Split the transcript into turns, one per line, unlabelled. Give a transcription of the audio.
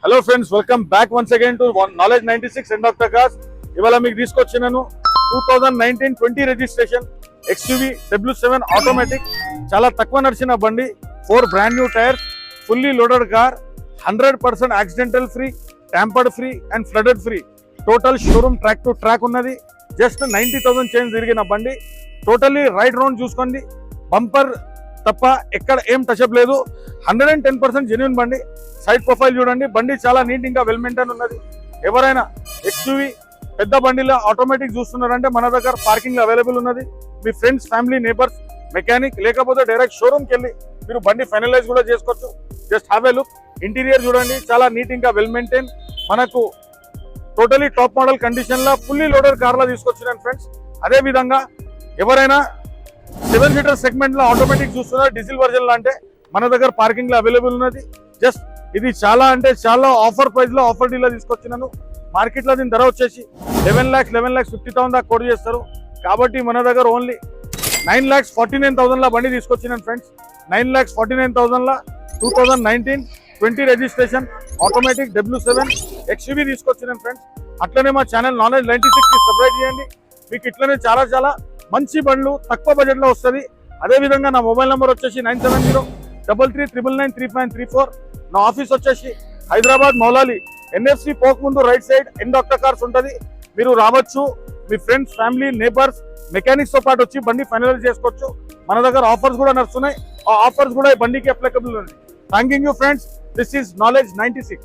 Hello friends, welcome back once again to knowledge 96 and doctor cars. ఇవాళ మీకు తీసుకొచ్చినాను 2019-20 registration XUV W7 automatic. చాలా తక్కువ నడిచిన బండి, 4 brand new tyres, fully loaded car, 100% accidental free, tampered free and flooded free. Total showroom track to track ఉన్నది. Just 90,000 change తిరిగిన బండి. Totally ride round చూసుకోండి, బంపర్ తప్ప ఎక్కడ ఏం టచ్అప్ లేదు. 110% జెన్యూన్ బండి. సైడ్ ప్రొఫైల్ చూడండి, బండి చాలా నీట్ ఇంకా వెల్ మెయింటైన్ ఉన్నది. ఎవరైనా XUV పెద్ద బండిలో ఆటోమేటిక్ చూస్తున్నారంటే మన దగ్గర పార్కింగ్ అవైలబుల్ ఉన్నది. మీ ఫ్రెండ్స్, ఫ్యామిలీ, నేబర్స్, మెకానిక్ లేకపోతే డైరెక్ట్ షోరూమ్కి వెళ్ళి మీరు బండి ఫైనలైజ్ కూడా చేసుకోవచ్చు. Just have a look. Interior చూడండి, చాలా నీట్ ఇంకా వెల్ మెయింటైన్. మనకు టోటలీ టాప్ మోడల్ కండిషన్ లా ఫుల్లీ లోడెడ్ కార్ లా తీసుకొచ్చినాను ఫ్రెండ్స్. అదే విధంగా ఎవరైనా 7 సీటర్ సెగ్మెంట్ లో ఆటోమేటిక్ చూస్తున్నారు డీజిల్ వర్జన్ లా అంటే మన దగ్గర పార్కింగ్ లో అవైలబుల్ ఉన్నది. జస్ట్ ఇది చాలా అంటే చాలా ఆఫర్ ప్రైస్ లో ఆఫర్ డీల్ లో తీసుకొచ్చినాను. మార్కెట్ లో దీని ధర వచ్చేసి 11,50,000 దాకా కోడ్ చేస్తారు. కాబట్టి మన దగ్గర ఓన్లీ 9,49,000 లా బండి తీసుకొచ్చినాను ఫ్రెండ్స్. 9,49,000 లా 2019-20 రిజిస్ట్రేషన్ ఆటోమేటిక్ W7 XUV తీసుకొచ్చినాను ఫ్రెండ్స్. అట్లనే మా ఛానల్ నాలెడ్జ్ 96 కి సబ్స్క్రైబ్ చేయండి. మీకు ఇట్లనే చాలా మంచి బండ్లు తక్కువ బడ్జెట్ లో వస్తుంది. అదే విధంగా నా మొబైల్ నెంబర్ వచ్చేసి 9703393534. నా ఆఫీస్ వచ్చేసి హైదరాబాద్ మౌలాలి NFC పోక్ ముందు రైట్ సైడ్ ఎన్ డాక్టర్ కార్స్ ఉంటుంది. మీరు రావచ్చు. మీ ఫ్రెండ్స్, ఫ్యామిలీ, నేబర్స్, మెకానిక్స్ తో పాటు వచ్చి బండి ఫైనలైజ్ చేసుకోవచ్చు. మన దగ్గర ఆఫర్స్ కూడా నడుస్తున్నాయి. ఆ ఆఫర్స్ కూడా ఈ బండికి అప్లికబుల్ ఉన్నాయి. Thank you friends. This is knowledge 96.